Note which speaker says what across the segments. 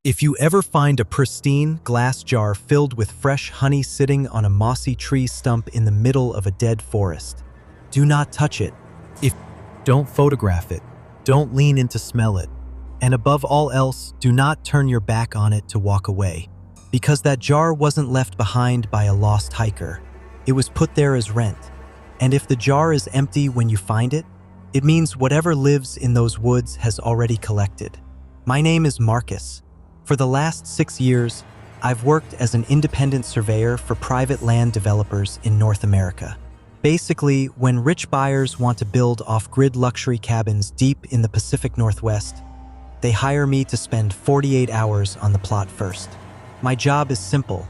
Speaker 1: If you ever find a pristine glass jar filled with fresh honey sitting on a mossy tree stump in the middle of a dead forest, do not touch it. Don't photograph it. Don't lean in to smell it. And above all else, do not turn your back on it to walk away. Because that jar wasn't left behind by a lost hiker. It was put there as rent. And if the jar is empty when you find it, it means whatever lives in those woods has already collected. My name is Marcus. For the last 6 years, I've worked as an independent surveyor for private land developers in North America. Basically, when rich buyers want to build off-grid luxury cabins deep in the Pacific Northwest, they hire me to spend 48 hours on the plot first. My job is simple: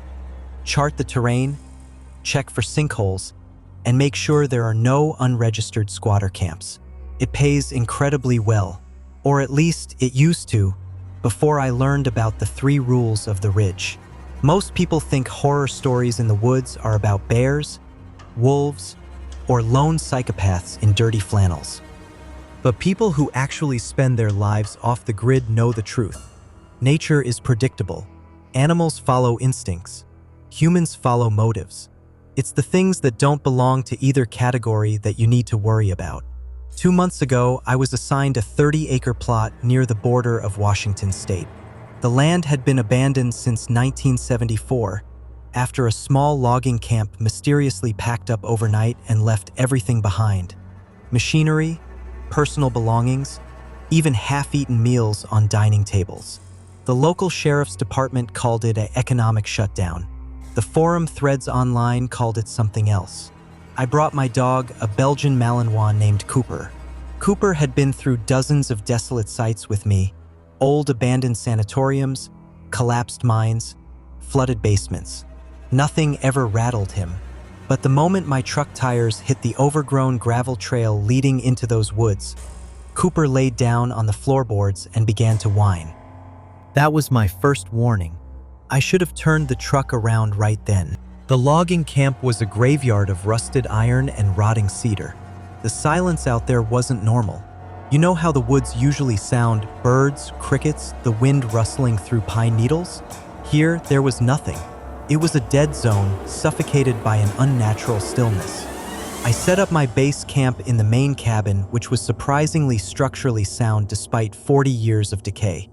Speaker 1: chart the terrain, check for sinkholes, and make sure there are no unregistered squatter camps. It pays incredibly well, or at least it used to, before I learned about the 3 rules of the ridge. Most people think horror stories in the woods are about bears, wolves, or lone psychopaths in dirty flannels. But people who actually spend their lives off the grid know the truth. Nature is predictable. Animals follow instincts. Humans follow motives. It's the things that don't belong to either category that you need to worry about. 2 months ago, I was assigned a 30-acre plot near the border of Washington state. The land had been abandoned since 1974, after a small logging camp mysteriously packed up overnight and left everything behind. Machinery, personal belongings, even half-eaten meals on dining tables. The local sheriff's department called it an economic shutdown. The forum threads online called it something else. I brought my dog, a Belgian Malinois named Cooper. Cooper had been through dozens of desolate sites with me: old abandoned sanatoriums, collapsed mines, flooded basements. Nothing ever rattled him. But the moment my truck tires hit the overgrown gravel trail leading into those woods, Cooper laid down on the floorboards and began to whine. That was my first warning. I should have turned the truck around right then. The logging camp was a graveyard of rusted iron and rotting cedar. The silence out there wasn't normal. You know how the woods usually sound: birds, crickets, the wind rustling through pine needles? Here, there was nothing. It was a dead zone, suffocated by an unnatural stillness. I set up my base camp in the main cabin, which was surprisingly structurally sound despite 40 years of decay.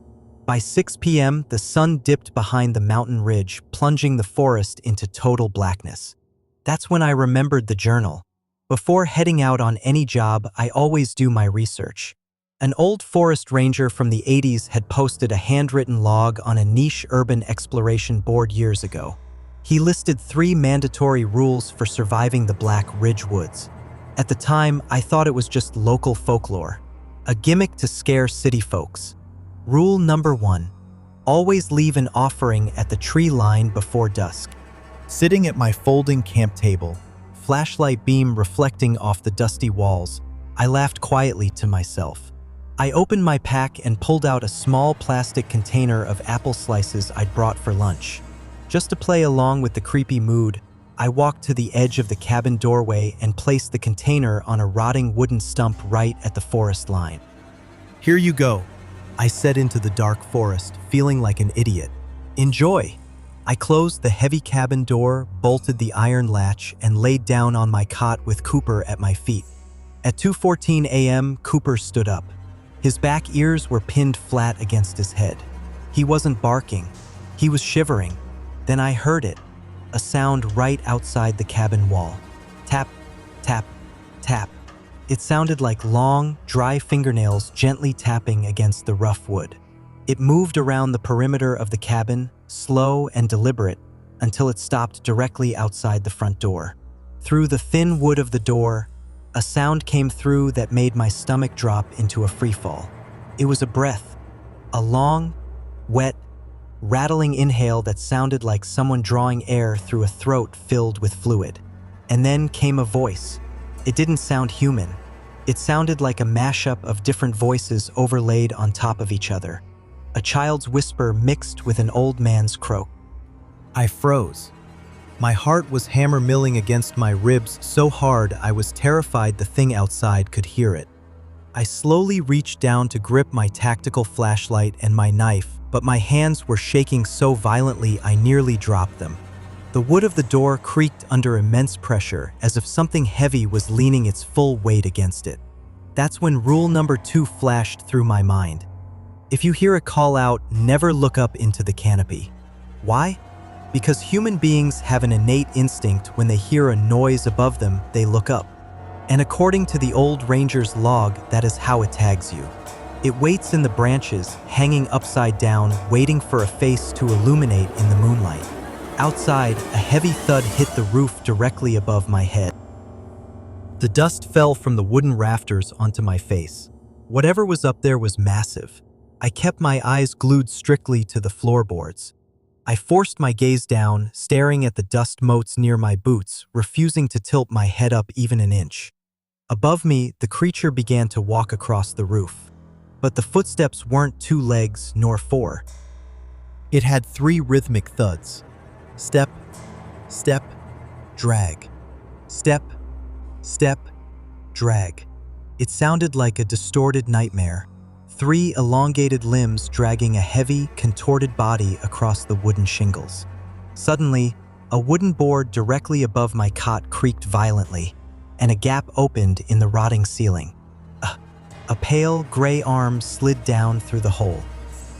Speaker 1: By 6 p.m., the sun dipped behind the mountain ridge, plunging the forest into total blackness. That's when I remembered the journal. Before heading out on any job, I always do my research. An old forest ranger from the 80s had posted a handwritten log on a niche urban exploration board years ago. He listed 3 mandatory rules for surviving the Black Ridge Woods. At the time, I thought it was just local folklore, a gimmick to scare city folks. Rule number 1: always leave an offering at the tree line before dusk. Sitting at my folding camp table, flashlight beam reflecting off the dusty walls, I laughed quietly to myself. I opened my pack and pulled out a small plastic container of apple slices I'd brought for lunch. Just to play along with the creepy mood, I walked to the edge of the cabin doorway and placed the container on a rotting wooden stump right at the forest line. Here you go, I said into the dark forest, feeling like an idiot. Enjoy. I closed the heavy cabin door, bolted the iron latch, and laid down on my cot with Cooper at my feet. At 2:14 a.m., Cooper stood up. His back ears were pinned flat against his head. He wasn't barking. He was shivering. Then I heard it, a sound right outside the cabin wall. Tap, tap, tap. It sounded like long, dry fingernails gently tapping against the rough wood. It moved around the perimeter of the cabin, slow and deliberate, until it stopped directly outside the front door. Through the thin wood of the door, a sound came through that made my stomach drop into a freefall. It was a breath, a long, wet, rattling inhale that sounded like someone drawing air through a throat filled with fluid. And then came a voice. It didn't sound human. It sounded like a mashup of different voices overlaid on top of each other. A child's whisper mixed with an old man's croak. I froze. My heart was hammer-milling against my ribs so hard I was terrified the thing outside could hear it. I slowly reached down to grip my tactical flashlight and my knife, but my hands were shaking so violently I nearly dropped them. The wood of the door creaked under immense pressure, as if something heavy was leaning its full weight against it. That's when rule number 2 flashed through my mind. If you hear a call out, never look up into the canopy. Why? Because human beings have an innate instinct when they hear a noise above them, they look up. And according to the old ranger's log, that is how it tags you. It waits in the branches, hanging upside down, waiting for a face to illuminate in the moonlight. Outside, a heavy thud hit the roof directly above my head. The dust fell from the wooden rafters onto my face. Whatever was up there was massive. I kept my eyes glued strictly to the floorboards. I forced my gaze down, staring at the dust motes near my boots, refusing to tilt my head up even an inch. Above me, the creature began to walk across the roof. But the footsteps weren't 2 legs nor 4. It had 3 rhythmic thuds. Step, step, drag. Step, step, drag. It sounded like a distorted nightmare. 3 elongated limbs dragging a heavy, contorted body across the wooden shingles. Suddenly, a wooden board directly above my cot creaked violently, and a gap opened in the rotting ceiling. A pale, gray arm slid down through the hole.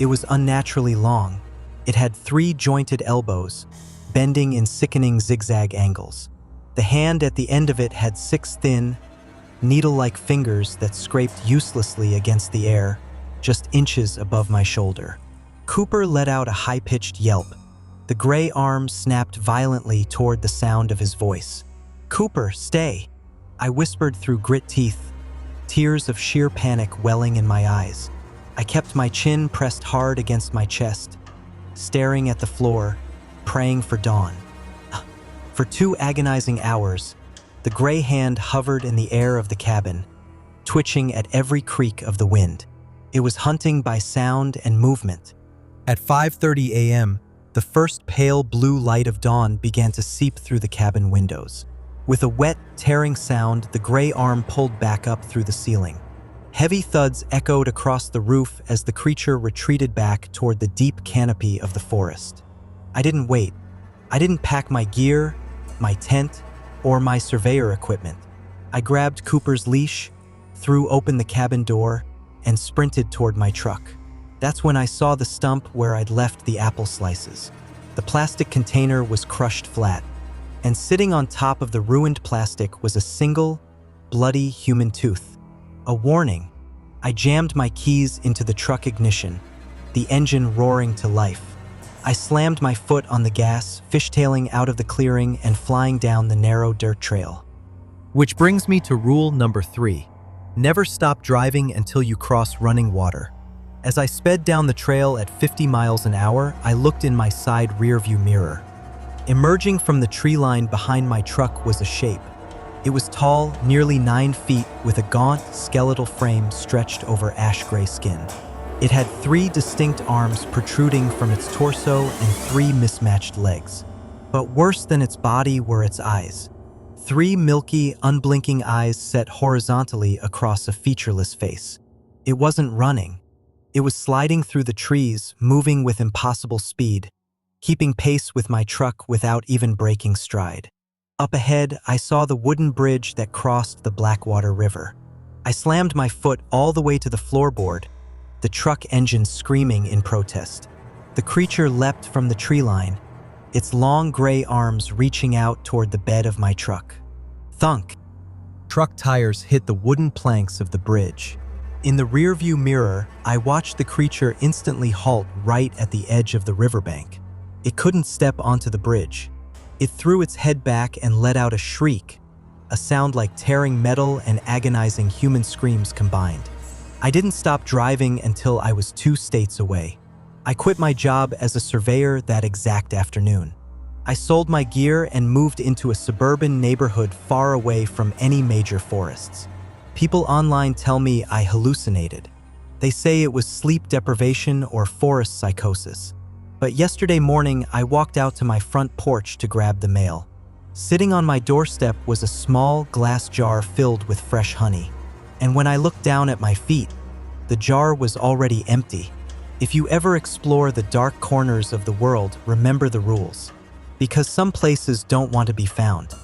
Speaker 1: It was unnaturally long. It had 3 jointed elbows, bending in sickening zigzag angles. The hand at the end of it had 6 thin, needle-like fingers that scraped uselessly against the air, just inches above my shoulder. Cooper let out a high-pitched yelp. The gray arm snapped violently toward the sound of his voice. "Cooper, stay!" I whispered through grit teeth, tears of sheer panic welling in my eyes. I kept my chin pressed hard against my chest, staring at the floor, praying for dawn. For 2 agonizing hours, the gray hand hovered in the air of the cabin, twitching at every creak of the wind. It was hunting by sound and movement. At 5:30 a.m., the first pale blue light of dawn began to seep through the cabin windows. With a wet, tearing sound, the gray arm pulled back up through the ceiling. Heavy thuds echoed across the roof as the creature retreated back toward the deep canopy of the forest. I didn't wait. I didn't pack my gear, my tent, or my surveyor equipment. I grabbed Cooper's leash, threw open the cabin door, and sprinted toward my truck. That's when I saw the stump where I'd left the apple slices. The plastic container was crushed flat, and sitting on top of the ruined plastic was a single, bloody human tooth. A warning. I jammed my keys into the truck ignition, the engine roaring to life. I slammed my foot on the gas, fishtailing out of the clearing and flying down the narrow dirt trail. Which brings me to rule number 3. Never stop driving until you cross running water. As I sped down the trail at 50 miles an hour, I looked in my side rearview mirror. Emerging from the tree line behind my truck was a shape. It was tall, nearly 9 feet, with a gaunt, skeletal frame stretched over ash-gray skin. It had 3 distinct arms protruding from its torso and 3 mismatched legs. But worse than its body were its eyes. 3 milky, unblinking eyes set horizontally across a featureless face. It wasn't running. It was sliding through the trees, moving with impossible speed, keeping pace with my truck without even breaking stride. Up ahead, I saw the wooden bridge that crossed the Blackwater River. I slammed my foot all the way to the floorboard, the truck engine screaming in protest. The creature leapt from the tree line, its long gray arms reaching out toward the bed of my truck. Thunk! Truck tires hit the wooden planks of the bridge. In the rearview mirror, I watched the creature instantly halt right at the edge of the riverbank. It couldn't step onto the bridge. It threw its head back and let out a shriek, a sound like tearing metal and agonizing human screams combined. I didn't stop driving until I was 2 states away. I quit my job as a surveyor that exact afternoon. I sold my gear and moved into a suburban neighborhood far away from any major forests. People online tell me I hallucinated. They say it was sleep deprivation or forest psychosis. But yesterday morning, I walked out to my front porch to grab the mail. Sitting on my doorstep was a small glass jar filled with fresh honey. And when I looked down at my feet, the jar was already empty. If you ever explore the dark corners of the world, remember the rules. Because some places don't want to be found.